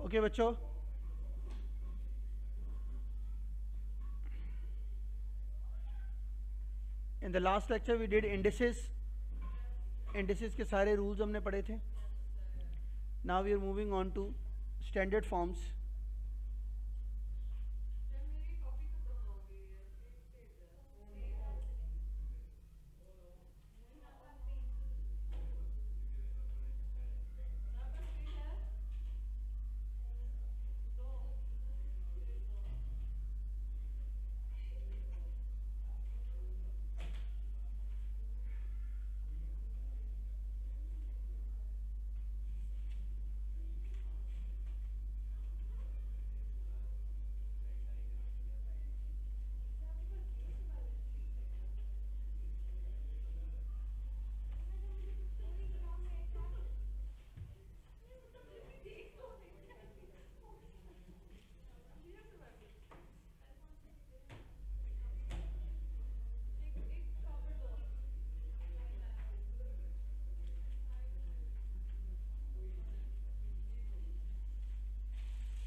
Okay बच्चों, in the last lecture we did indices के सारे रूल्स हमने पढ़े थे. Now we are moving on to standard forms.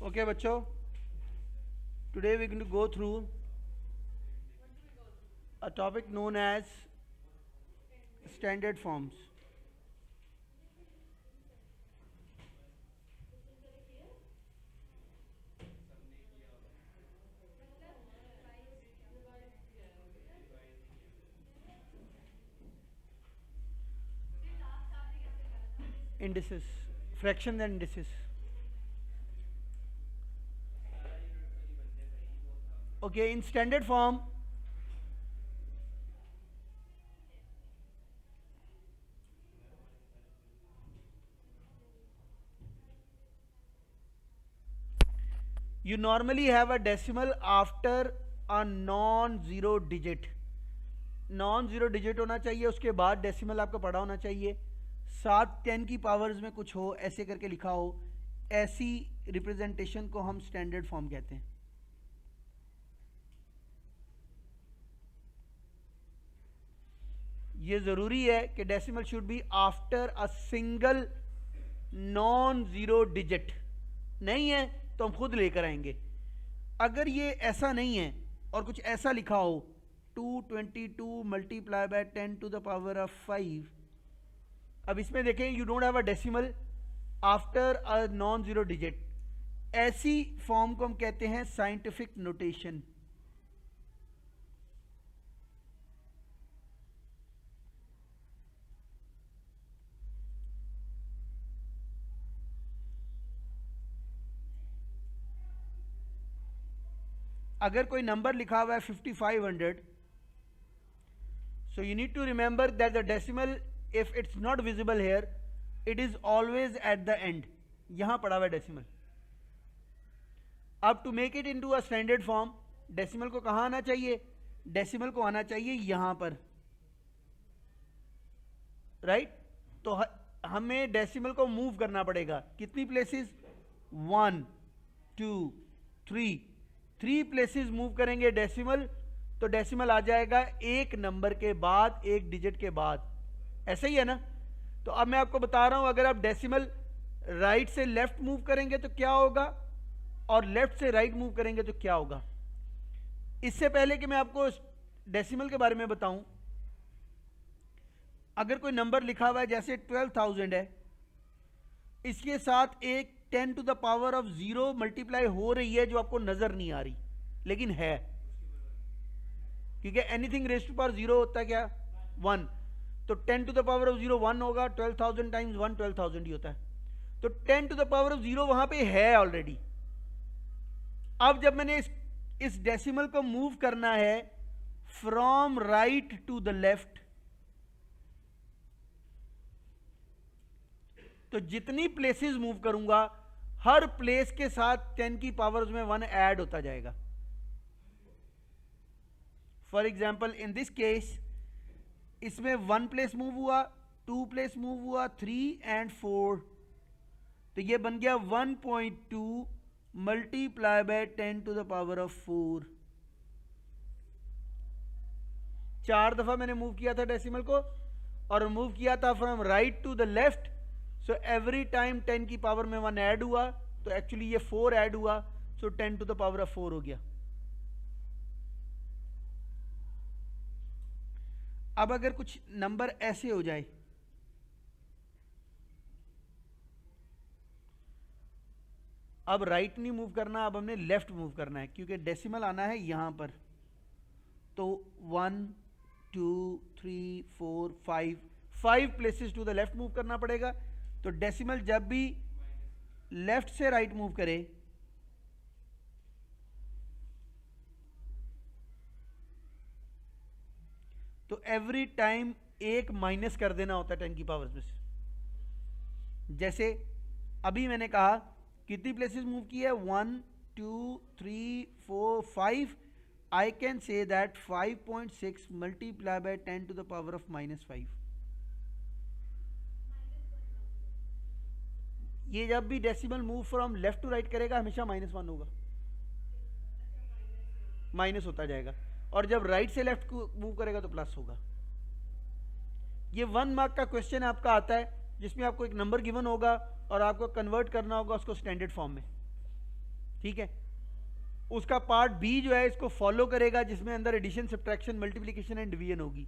Okay बच्चों, today we are going to go through a topic known as standard forms. Indices, fractions and indices. Okay, in standard form, you normally have a decimal after a non-zero digit. non-zero digit होना चाहिए, उसके बाद decimal आपको पढ़ा होना चाहिए. 7 10 की powers में कुछ हो, ऐसे करके लिखा हो, ऐसी रिप्रेजेंटेशन को हम स्टैंडर्ड फॉर्म कहते हैं. ये ज़रूरी है कि decimal should be after a single non zero digit. नहीं है तो हम खुद लेकर आएंगे. अगर ये ऐसा नहीं है और कुछ ऐसा लिखा हो 222 multiply by 10 to the power of 5, अब इसमें देखें you don't have a decimal after a non zero digit. ऐसी फॉर्म को हम कहते हैं साइंटिफिक नोटेशन. अगर कोई नंबर लिखा हुआ है 5500, so you need to remember that the decimal, if it's not visible here, it is always at the end. यहां पड़ा हुआ है डेसिमल. अब to make it into a standard form, decimal को कहां आना चाहिए? डेसिमल को आना चाहिए यहां पर, राइट? तो हमें डेसिमल को मूव करना पड़ेगा. कितनी प्लेसेस? 1 2 3 3 प्लेसेस मूव करेंगे डेसिमल, तो डेसिमल आ जाएगा एक नंबर के बाद, एक डिजिट के बाद. ऐसा ही है ना? तो अब मैं आपको बता रहा हूं, अगर आप डेसिमल राइट से लेफ्ट मूव करेंगे तो क्या होगा, और लेफ्ट से राइट मूव करेंगे तो क्या होगा. इससे पहले कि मैं आपको डेसिमल के बारे में बताऊं, अगर कोई नंबर लिखा हुआ है जैसे 12,000 है, इसके साथ एक 10 to the power of 0 multiply हो रही है जो आपको नजर नहीं आ रही, लेकिन है, क्योंकि एनीथिंग रेज़ टू पावर 0 होता है क्या? 1. तो 10 टू द पावर ऑफ 0 1 होगा. 12,000 टाइम्स 1 12,000 ही होता है. तो 10 टू द पावर ऑफ 0 वहां पे है ऑलरेडी. अब जब मैंने इस डेसिमल को मूव करना है from right to the left, तो जितनी प्लेसेस मूव करूंगा, हर प्लेस के साथ 10 की पावर्स में 1 ऐड होता जाएगा. For example in this case, इसमें 1 प्लेस मूव हुआ, 2 प्लेस मूव हुआ, 3 एंड 4, तो ये बन गया 1.2 multiply by 10 to the power of 4. 4 दफा मैंने मूव किया था डेसिमल को, और मूव किया था from right to the left. So every time 10 की पावर में 1 ऐड हुआ, तो एक्चुअली ये 4 ऐड हुआ, सो 10 टू द पावर ऑफ 4 हो गया। अब अगर कुछ नंबर ऐसे हो जाए, अब राइट नहीं मूव करना, अब हमने लेफ्ट मूव करना है, क्योंकि डेसिमल आना है यहां पर। तो 1 2 3 4 5 places to the left move करना पड़ेगा। तो डेसिमल जब भी लेफ्ट से राइट मूव करे तो एवरी टाइम एक माइनस कर देना होता है 10 की पावर में से। जैसे अभी मैंने कहा कितनी प्लेसेस मूव की है, 1 2 3 4 5। I can say that 5.6 multiply by 10 to the power of -5। ये जब भी decimal move from left to right करेगा हमेशा -1 होगा, माइनस होता जाएगा। और जब राइट से लेफ्ट को मूव करेगा तो प्लस होगा। ये 1 मार्क का क्वेश्चन आपका आता है जिसमें आपको एक नंबर गिवन होगा और आपको कन्वर्ट करना होगा उसको स्टैंडर्ड फॉर्म में, ठीक है। उसका पार्ट बी जो है इसको फॉलो करेगा, जिसमें अंदर addition, subtraction, multiplication and division होगी।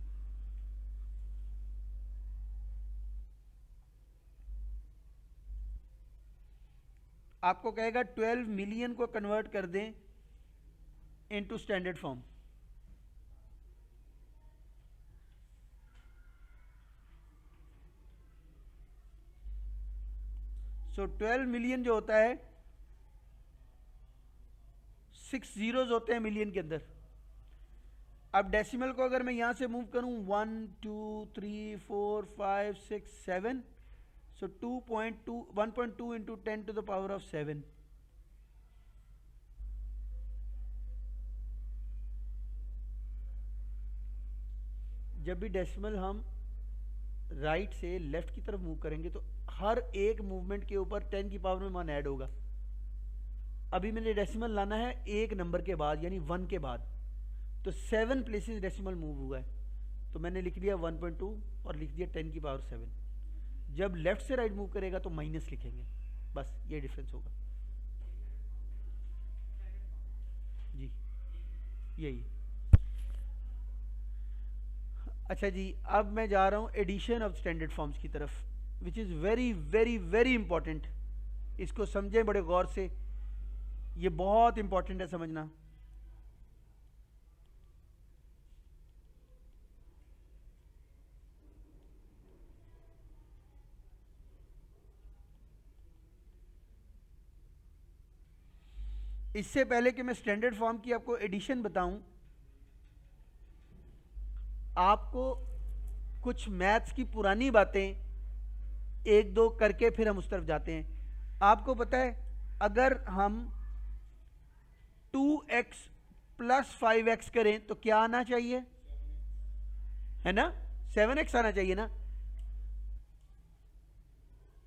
आपको कहेगा 12 मिलियन को कन्वर्ट कर दें into standard form. So 12 million जो होता है 6 जीरोज होते हैं मिलियन के अंदर। अब डेसिमल को अगर मैं यहां से मूव करूं 1 2 3 4 5 6 7, so 1.2 into 10 to the power of 7। जब भी डेसिमल हम राइट से लेफ्ट की तरफ मूव करेंगे तो हर एक मूवमेंट के ऊपर 10 की पावर में 1 ऐड होगा। अभी मैंने डेसिमल लाना है एक नंबर के बाद, यानी 1 के बाद, तो 7 प्लेसेस डेसिमल मूव हुआ है, तो मैंने लिख दिया 1.2 और लिख दिया 10 की पावर 7। जब लेफ्ट से राइट मूव करेगा तो माइनस लिखेंगे, बस ये डिफरेंस होगा जी, यही। अच्छा जी, अब मैं जा रहा हूं एडिशन ऑफ स्टैंडर्ड फॉर्म्स की तरफ, which is very very very important. इसको समझें बड़े गौर से, ये बहुत इंपॉर्टेंट है समझना। इससे पहले कि मैं स्टैंडर्ड फॉर्म की आपको एडिशन बताऊं, आपको कुछ मैथ्स की पुरानी बातें एक दो करके फिर हम उस तरफ जाते हैं। आपको पता है अगर हम 2x प्लस 5x करें तो क्या आना चाहिए, है ना, 7x आना चाहिए ना।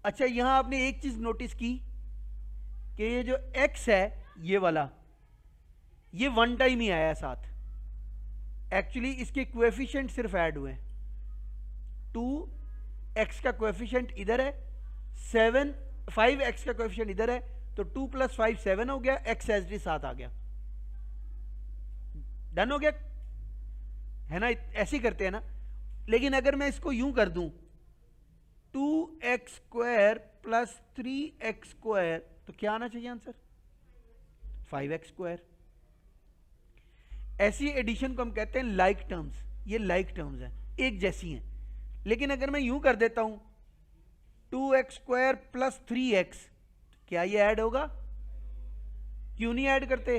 अच्छा, यहां आपने एक चीज नोटिस की कि ये जो x है ये वाला, ये 1 टाइम ही आया साथ। एक्चुअली इसके कोएफिशिएंट सिर्फ ऐड हुए हैं। 2x का कोएफिशिएंट इधर है, 5x का कोएफिशिएंट इधर है, तो 2 + 5 7 हो गया, x एज डी 7 आ गया। डन हो गया, है ना, ऐसे ही करते हैं ना। लेकिन अगर मैं इसको यूं कर दूं 2x² + 3x², तो क्या आना चाहिए आंसर, 5x²। ऐसी एडिशन को हम कहते हैं लाइक टर्म्स। ये लाइक टर्म्स हैं, एक जैसी हैं। लेकिन अगर मैं यूं कर देता हूं 2x² + 3x, क्या ये ऐड होगा, क्यों नहीं ऐड करते,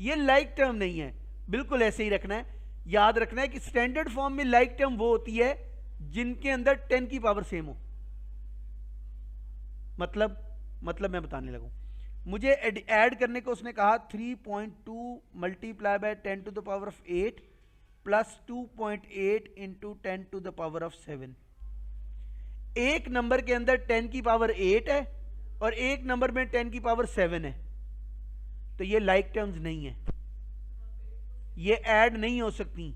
ये लाइक टर्म नहीं है। बिल्कुल ऐसे ही रखना है, याद रखना है कि स्टैंडर्ड फॉर्म में लाइक टर्म वो होती है जिनके अंदर 10 की पावर सेम हो। मतलब मैं बताने लगूं, मुझे ऐड करने को उसने कहा 3.2 multiply by 10 to the power of 8 plus 2.8 into 10 to the power of 7। एक नंबर के अंदर 10 की पावर 8 है और एक नंबर में 10 की पावर 7 है, तो ये लाइक टर्म्स नहीं है, ये ऐड नहीं हो सकती,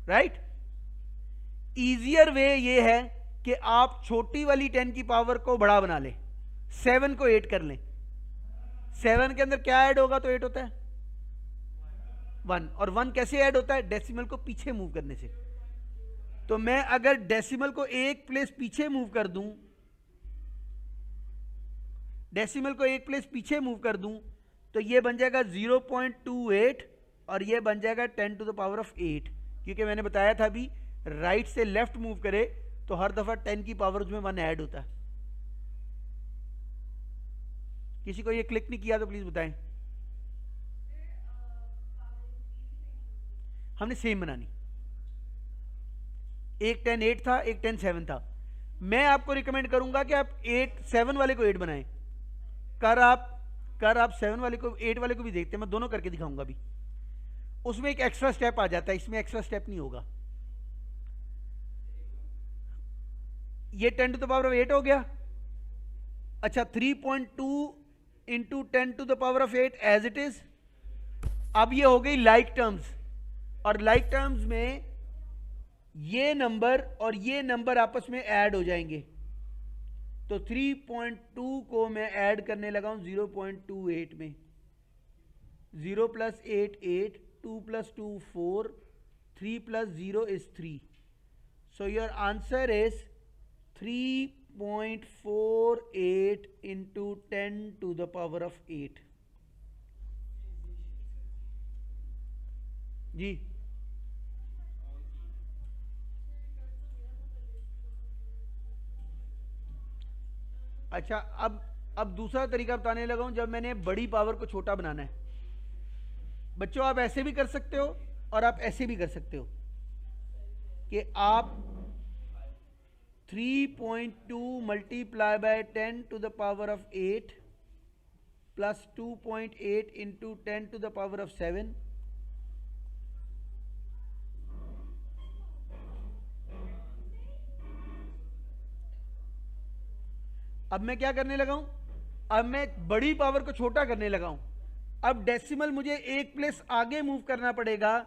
राइट। इजियर वे ये है कि आप छोटी वाली 10 की पावर को बड़ा बना लें, 7 को 8 कर लें, 7 के अंदर क्या ऐड होगा तो 8 होता है 1, और 1 कैसे ऐड होता है? डेसिमल को पीछे मूव करने से। तो मैं अगर डेसिमल को एक प्लेस पीछे मूव कर दूं, डेसिमल को एक प्लेस पीछे मूव कर दूं, तो ये बन जाएगा 0.28 और ये बन जाएगा 10 टू द पावर ऑफ 8, क्योंकि मैंने बताया था अभी राइट से लेफ्ट मूव करे तो हर दफा 10 की पावर में 1 ऐड होता है। किसी को ये क्लिक नहीं किया तो प्लीज बताएं। हमने सेम बनानी, एक 10 8 था, एक 10 7 था। मैं आपको रिकमेंड करूंगा कि आप 8 7 वाले को 8 बनाएं। कर आप 7 वाले को 8 वाले को भी देखते हैं, मैं दोनों करके दिखाऊंगा अभी। उसमें एक एक्स्ट्रा स्टेप आ जाता है, इसमें एक्स्ट्रा स्टेप नहीं होगा। ये 10 टू द पावर ऑफ 8 हो गया। अच्छा 3.2 into 10 to the power of 8 as it is. अब ये हो गई लाइक टर्म्स, और लाइक टर्म्स में ये नंबर और ये नंबर आपस में ऐड हो जाएंगे। तो 3.2 को मैं ऐड करने लगा हूं 0.28 में। 0 plus 8 8, 2 plus 2 4, 3 plus 0 is 3. So your answer is 3.48 into 10 to the power of 8. जी अच्छा, अब दूसरा तरीका बताने लगा हूं जब मैंने बड़ी पावर को छोटा बनाना है। बच्चों आप ऐसे भी कर सकते हो और आप ऐसे भी कर सकते हो कि आप 3.2 multiply by 10 to the power of 8 plus 2.8 into 10 to the power of 7 अब मैं क्या करने लगा हूं, अब मैं बड़ी पावर को छोटा करने लगा हूं। अब डेसिमल मुझे एक प्लेस आगे मूव करना पड़ेगा,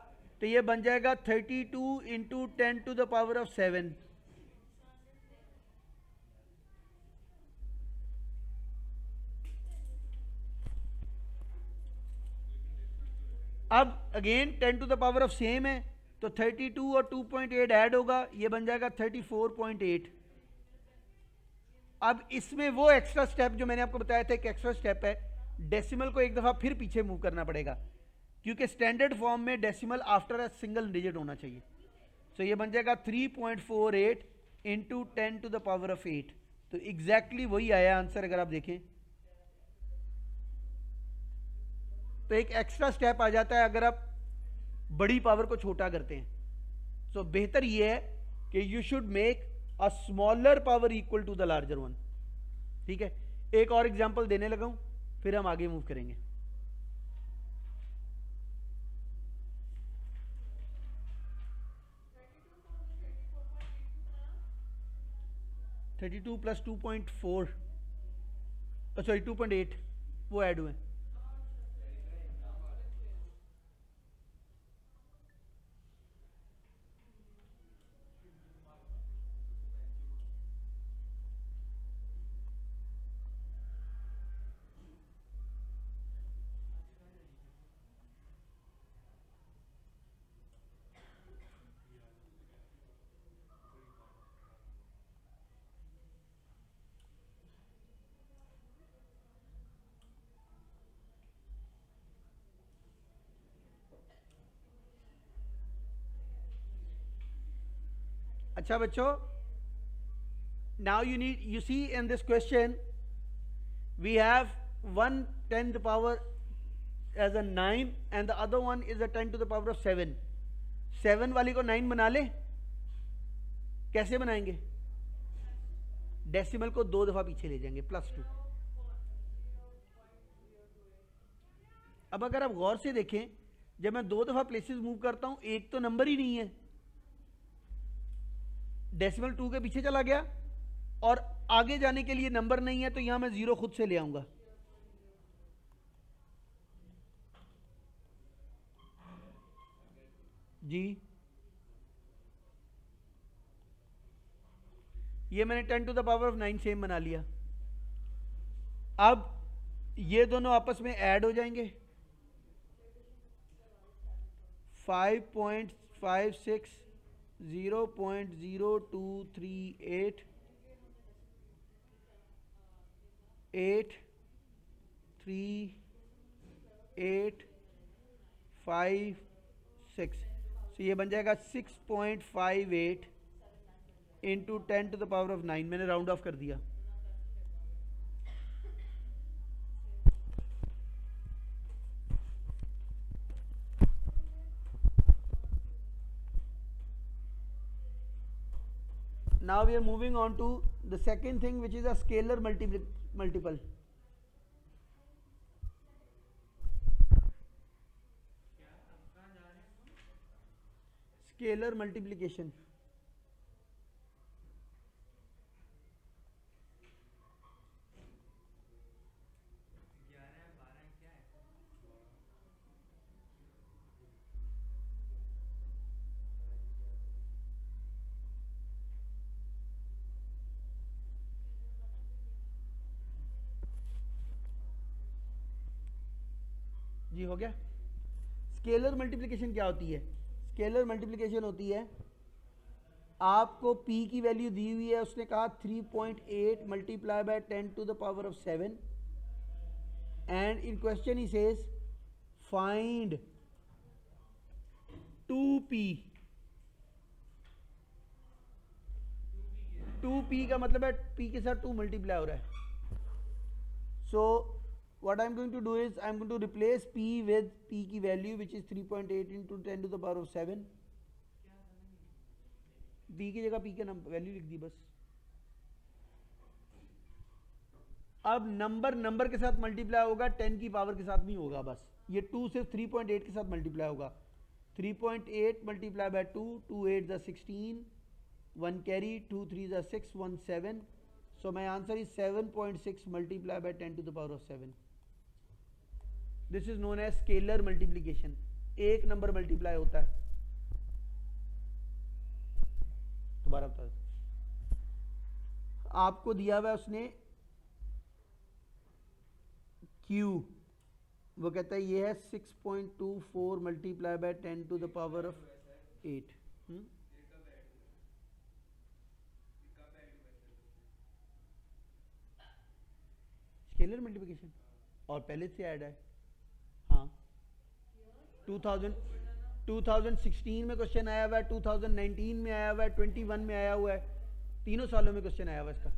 तो ये बन जाएगा 32 into 10 to the power of 7। अब again 10 to the power of same है, तो 32 और 2.8 ऐड होगा, ये बन जाएगा 34.8। अब इसमें वो एक्स्ट्रा स्टेप जो मैंने आपको बताया था, एक एक्स्ट्रा स्टेप है, डेसिमल को एक दफा फिर पीछे मूव करना पड़ेगा, क्योंकि स्टैंडर्ड फॉर्म में decimal after a single digit होना चाहिए। सो ये बन जाएगा 3.48 into 10 to the power of 8। तो एग्जैक्टली वही आया आंसर अगर आप देखें। तो एक एक्स्ट्रा स्टेप आ जाता है अगर आप बड़ी पावर को छोटा करते हैं। सो बेहतर यह है कि you should make a smaller power equal to the larger one. ठीक है, एक और एग्जांपल देने लगा हूं, फिर हम आगे मूव करेंगे। थर्टी टू प्लस 2.4 सॉरी 2.8 वो ऐड हुए। अच्छा बच्चों, now you see in this question we have one 10 to the power as a 9 and the other one is a 10 to the power of 7. 7 वाली को 9 बना ले, कैसे बनाएंगे? डेसिमल को 2 दफा पीछे ले जाएंगे, +2। अब अगर आप गौर से देखें, जब मैं 2 दफा प्लेसेस मूव करता हूं, एक तो नंबर ही नहीं है, डेसिमल 2 के पीछे चला गया, और आगे जाने के लिए नंबर नहीं है, तो यहां मैं 0 खुद से ले आऊंगा। जी ये मैंने 10 to the power of 9 same बना लिया। अब ये दोनों आपस में ऐड हो जाएंगे 5.56 0.0238 83856, तो ये बन जाएगा 6.58 इंटू 10⁻⁹ मैंने राउंड ऑफ कर दिया। Now we are moving on to the second thing, which is a scalar multiple. Scalar multiplication. जी हो गया। स्केलर मल्टीप्लिकेशन क्या होती है? स्केलर मल्टीप्लिकेशन होती है, आपको p की वैल्यू दी हुई है, उसने कहा 3.8 multiply by 10⁻⁷ and in question he says find 2p। 2p का मतलब है p के साथ 2 मल्टीप्लाई हो रहा है। सो what I'm going to do is I'm going to replace p with p की value which is 3.8 into 10⁻⁷। p की जगह p का वैल्यू लिख दी बस। अब नंबर के साथ मल्टीप्लाई होगा, 10 की पावर के साथ नहीं होगा बस। ये 2 सिर्फ 3.8 के साथ मल्टीप्लाई होगा। 3.8 multiply by 2, 2 8 16, 1 carry, 2 3 6, 1 7। So my answer is 7.6 multiply by 10⁻⁷। This is known as scalar multiplication. एक नंबर मल्टीप्लाई होता है। दोबारा बता, आपको दिया हुआ है उसने Q, वो कहता है ये है 6.24 मल्टीप्लाई बाय 10⁻⁸। स्केलर मल्टीप्लिकेशन और पहले से ऐड है। हाँ 2016 में क्वेश्चन आया हुआ है, 2019 में आया हुआ है, 21 में आया हुआ है, तीनों सालों में क्वेश्चन आया हुआ है इसका।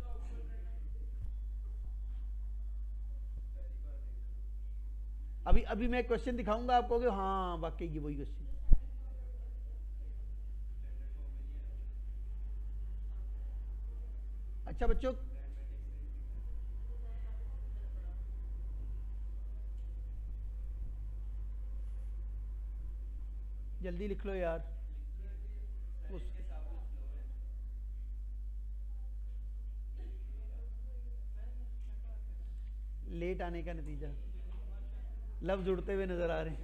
अभी मैं क्वेश्चन दिखाऊंगा आपको कि हाँ वाकई ये वही क्वेश्चन। अच्छा बच्चों, जल्दी लिख लो यार। लेट आने का नतीजा, लफ्ज उड़ते हुए नजर आ रहे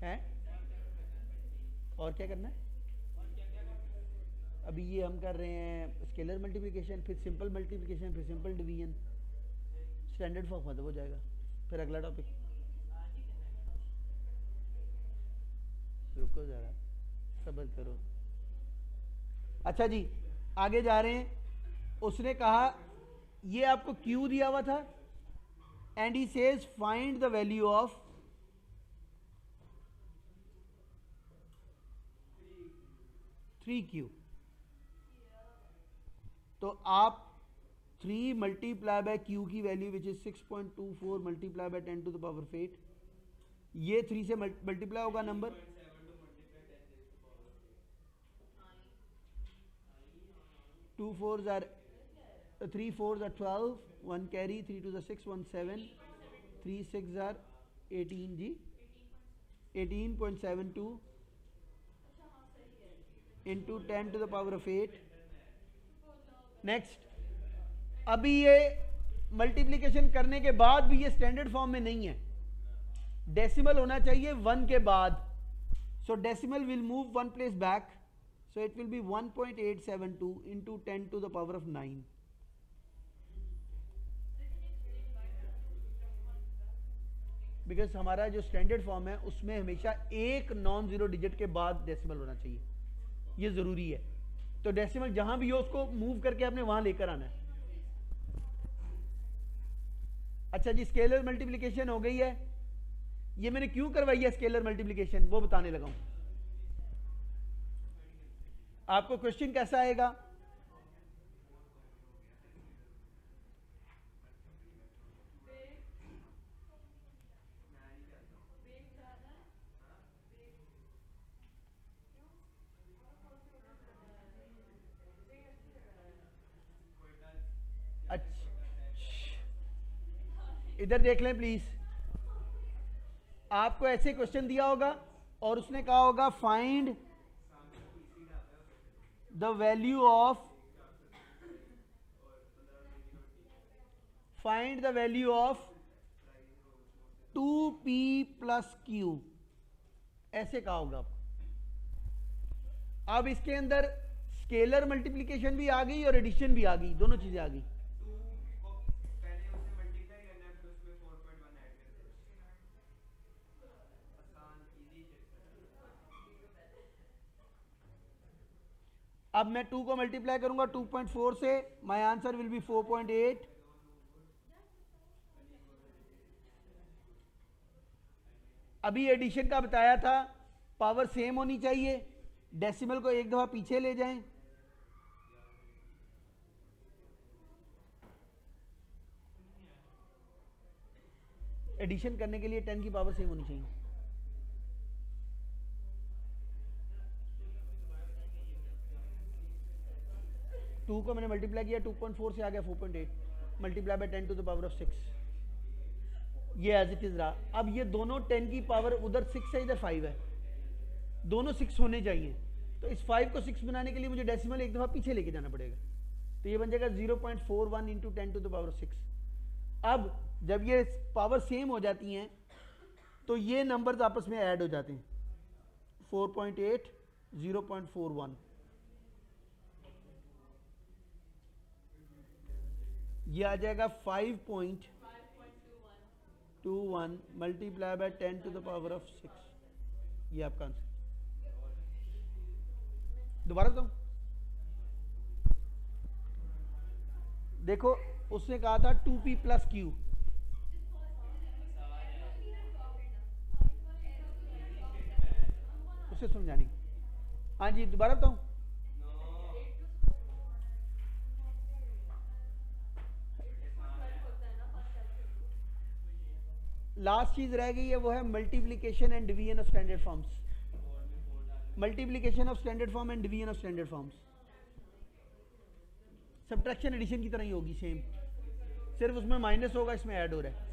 हैं। और क्या करना है? अभी ये हम कर रहे हैं स्केलर मल्टीप्लिकेशन, फिर सिंपल मल्टीप्लिकेशन, फिर सिंपल डिवीजन। स्टैंडर्ड फॉर्म खत्म हो जाएगा, फिर अगला टॉपिक। रुको जरा, सब्र करो। अच्छा जी, आगे जा रहे हैं। उसने कहा ये आपको Q दिया हुआ था and he says find the value of 3Q। तो आप 3 मल्टीप्लाई बाय Q की value which is 6.24 multiply by 10⁻⁸, ये 3 से मल्टीप्लाई होगा number. 2 4s are 3 4s are 12, 1 carry, 3 2s are 6, 1 7, 3 6 are 18 ji, 18.72 into 10⁻⁸। Next, अभी ये मल्टीप्लिकेशन करने के बाद भी ये स्टैंडर्ड फॉर्म में नहीं है, डेसिमल होना चाहिए 1 के बाद। सो decimal will move 1 place back, so it will be 1.872 into 10⁻⁹। Because हमारा जो स्टैंडर्ड फॉर्म है उसमें हमेशा एक नॉन जीरो डिजिट के बाद डेसिमल होना चाहिए, ये जरूरी है। तो डेसिमल जहां भी हो उसको मूव करके आपने वहां लेकर आना है। अच्छा जी, स्केलर मल्टीप्लिकेशन हो गई है। ये मैंने क्यों करवाई है स्केलर मल्टीप्लिकेशन, वो बताने लगा हूं। आपको क्वेश्चन कैसा आएगा? अच्छा, इधर देख लें प्लीज। आपको ऐसे क्वेश्चन दिया होगा और उसने कहा होगा find the value of two P plus Q, ऐसे कहा होगा आपको। अब इसके अंदर स्केलर मल्टीप्लिकेशन भी आ गई और एडिशन भी आ गई, दोनों चीजें आ गई। अब मैं 2 को मल्टीप्लाई करूंगा 2.4 से, माय आंसर विल बी 4.8। अभी एडिशन का बताया था, पावर सेम होनी चाहिए, डेसिमल को एक दफा पीछे ले जाएं। एडिशन करने के लिए 10 की पावर सेम होनी चाहिए। टू को मैंने मल्टीप्लाई किया 2.4 से आ गया 4.8 multiply by 10 to the power of 6, ये एज इट इज रहा। अब ये दोनों 10 की पावर, उधर 6 है इधर 5 है, दोनों 6 होने चाहिए। तो इस 5 को 6 बनाने के लिए मुझे डेसिमल एक दफा पीछे लेके जाना पड़ेगा, तो ये बन जाएगा 0.41 इंटू 10 टू द पावर 6। अब जब ये पावर सेम हो जाती हैं तो ये नंबर्स आपस में ऐड हो जाते हैं, 4.8 0.41, ये आ जाएगा 5.21 multiply by 10 to the power of 6, ये आपका आंसर। दोबारा बताऊं, देखो उसने कहा था 2p प्लस क्यू, उसे समझाने की। हाँ जी, दोबारा बताऊं, लास्ट चीज रह गई है, वो है multiplication and division of standard forms. Multiplication of standard form and division of standard forms subtraction addition की तरह ही होगी सेम, सिर्फ उसमें माइनस होगा, इसमें ऐड हो रहा है।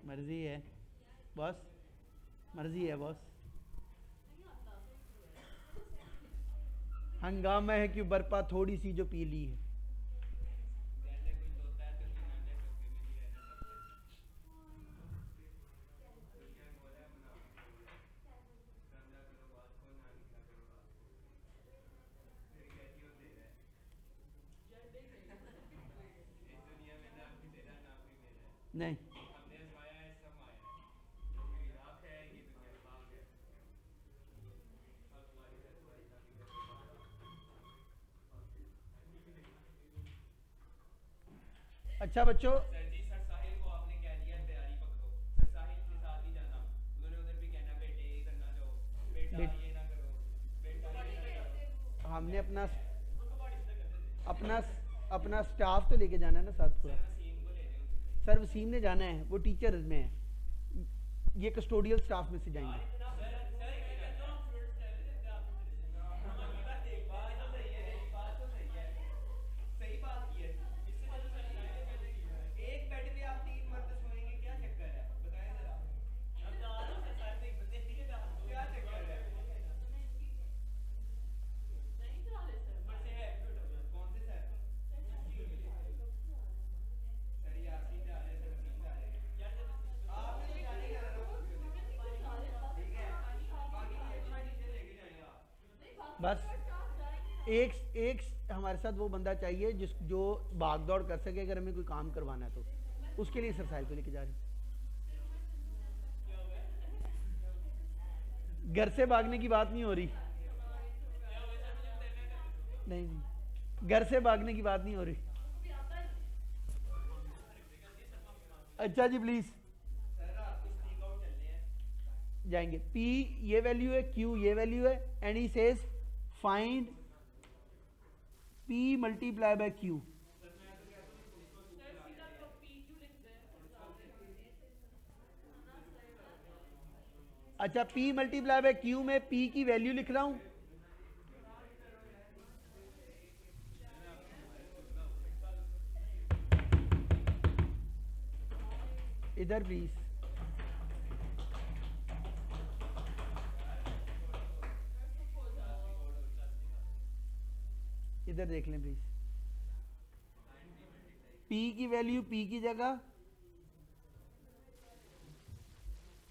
मर्जी है बॉस, मर्जी है बॉस। हंगामा है क्यों बरपा थोड़ी सी जो पी ली है। नहीं, अच्छा बच्चों, हमने अपना अपना अपना स्टाफ तो लेके जाना है ना साथ पूरा। सर वसीम ने जाना है, वो टीचर में है, ये कस्टोडियल स्टाफ में से जाएंगे। बस एक एक हमारे साथ वो बंदा चाहिए जो भाग दौड़ कर सके, अगर हमें कोई काम करवाना है तो उसके लिए सरसाइल को लेके जा रही। घर से भागने की बात नहीं हो रही, नहीं नहीं, घर से भागने की बात नहीं हो रही। अच्छा जी प्लीज जाएंगे। P ये वैल्यू है, Q ये वैल्यू है, and he says find P multiply by Q। अच्छा P मल्टीप्लाई बाय Q में P की वैल्यू लिख रहा हूं, इधर प्लीज, इधर देख लें प्लीज। P की वैल्यू P की जगह,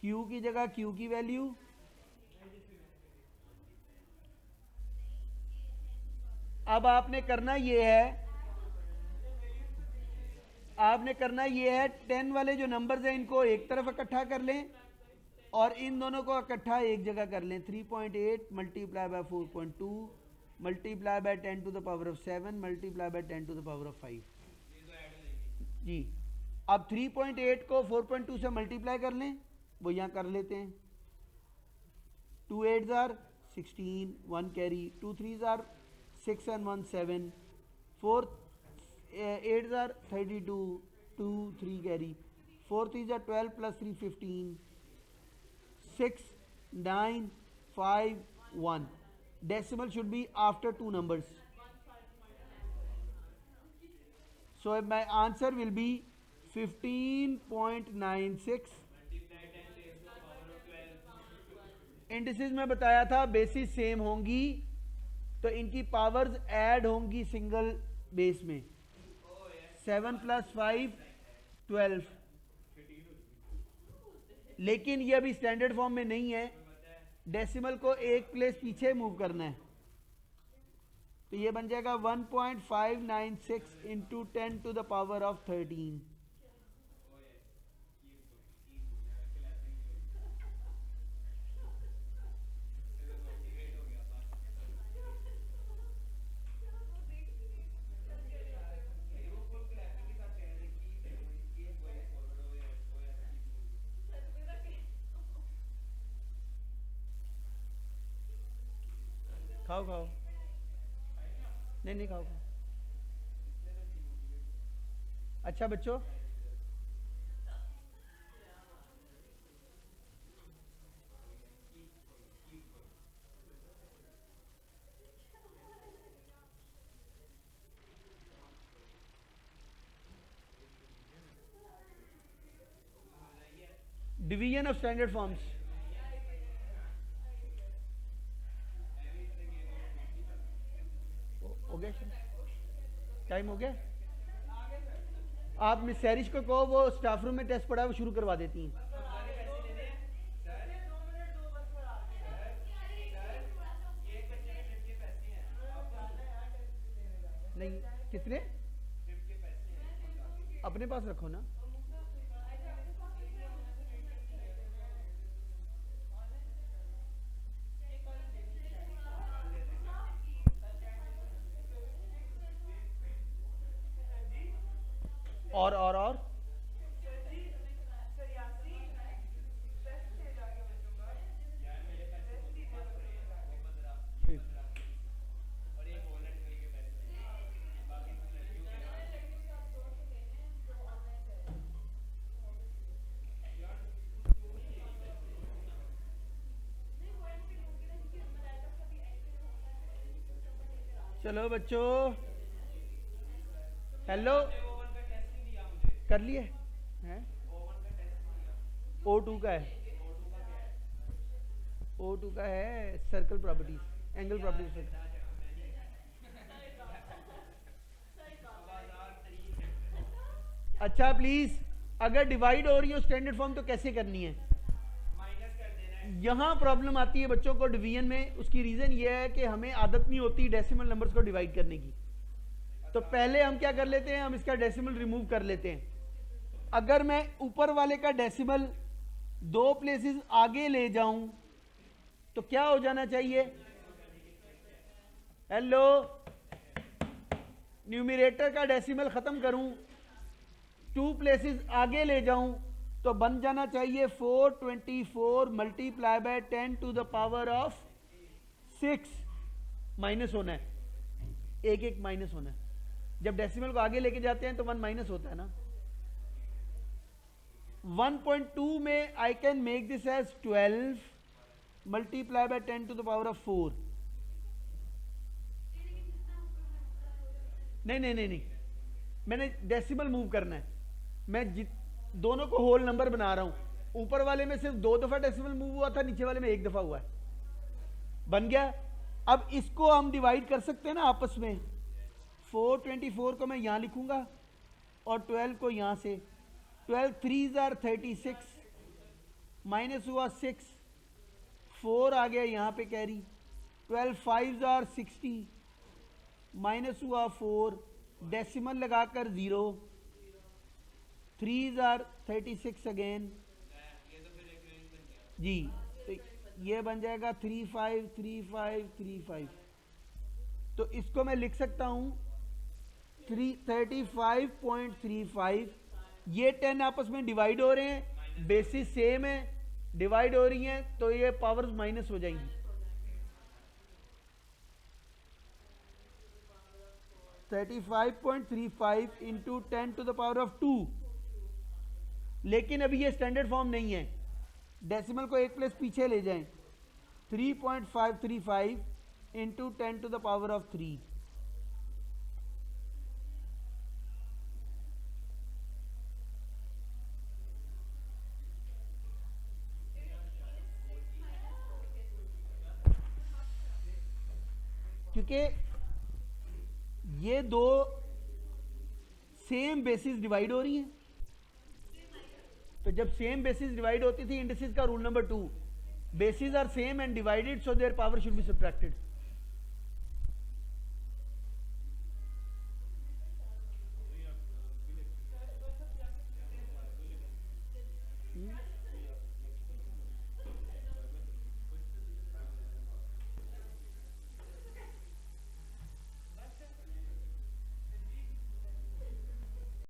Q की जगह Q की वैल्यू, अब आपने करना ये है, आपने करना ये है 10 वाले जो नंबर्स हैं इनको एक तरफ इकट्ठा कर लें और इन दोनों को इकट्ठा एक जगह कर लें। 3.8 multiply by 4.2 multiply by 10 to the power of 7 multiply by 10 to the power of 5 जी। अब 3.8 को 4.2 से मल्टीप्लाई कर लें, वो यहाँ कर लेते हैं। 2 8s are 16, 1 carry, 2 3s are 6 and 1 7, 4 8s are 32, 2 3 carry, 4 3s are 12 plus 3 15, 6 9 5 1. Decimal should be after two numbers. So my answer will be 15.96. Indices में बताया था बेसिस सेम होंगी तो इनकी पावर्स ऐड होंगी सिंगल बेस में। 7 + 5 12, लेकिन ये अभी स्टैंडर्ड फॉर्म में नहीं है, डेसिमल को एक प्लेस पीछे मूव करना है, तो ये बन जाएगा 1.596 into 10 to the power of 13। खाओ खाओ, नहीं नहीं खाओ। अच्छा बच्चों, डिवीजन ऑफ स्टैंडर्ड फॉर्म्स। हो गया, टाइम हो गया। आप मिस सैरिश को कहो वो स्टाफ रूम में टेस्ट पड़ा है, वो शुरू करवा देती हैं। नहीं कितने अपने पास रखो ना। और चलो बच्चों, हेलो, कर लिए हैं? O2 का है, O2 का है सर्कल प्रॉपर्टीज, एंगल प्रॉपर्टीज। अच्छा प्लीज, अगर डिवाइड हो रही हो स्टैंडर्ड फॉर्म तो कैसे करनी है? माइनस कर देना है। यहां प्रॉब्लम आती है बच्चों को डिवीजन में। उसकी रीजन ये है कि हमें आदत नहीं होती डेसिमल नंबर्स को डिवाइड करने की। तो पहले हम क्या कर लेते हैं, हम इसका डेसिमल रिमूव कर लेते हैं। अगर मैं ऊपर वाले का डेसिमल 2 प्लेसेस आगे ले जाऊं तो क्या हो जाना चाहिए? हेलो, न्यूमरेटर का डेसिमल खत्म करूं, 2 प्लेसेस आगे ले जाऊं तो बन जाना चाहिए 424 multiply by 10 to the power of 6। Minus होना है, एक एक माइनस होना है। जब डेसिमल को आगे लेके जाते हैं तो 1 माइनस होता है ना। 1.2 में I can make this as 12 multiply by 10 to the power of 4। नहीं, मैंने डेसिमल मूव करना है। मैं दोनों को होल नंबर बना रहा हूं। ऊपर वाले में सिर्फ 2 दफा डेसिमल मूव हुआ था, नीचे वाले में 1 दफा हुआ है। बन गया। अब इसको हम डिवाइड कर सकते हैं ना आपस में। 424 को मैं यहां लिखूंगा और 12 को यहां से। 12 3s are 36, माइनस हुआ 6, 4 आ गया यहां पे कैरी। 12 5s are 60, माइनस हुआ 4, डेसिमल लगाकर 0, 3s are 36 अगेन जी। तो ये बन जाएगा 353535। तो इसको मैं लिख सकता हूं 35.35। ये 10 आपस में डिवाइड हो रहे हैं, बेसिस सेम है, डिवाइड हो रही हैं तो ये पावर्स माइनस हो जाएंगी। 35.35 into 10 to the power of 2। लेकिन अभी ये स्टैंडर्ड फॉर्म नहीं है, डेसिमल को एक प्लेस पीछे ले जाएं। 3.535 into 10 to the power of 3। क्योंकि ये 2 सेम बेसिस डिवाइड हो रही हैं, तो जब सेम बेसिस डिवाइड होती थी, इंडिसेस का rule number 2, bases are same and divided so their power should be subtracted.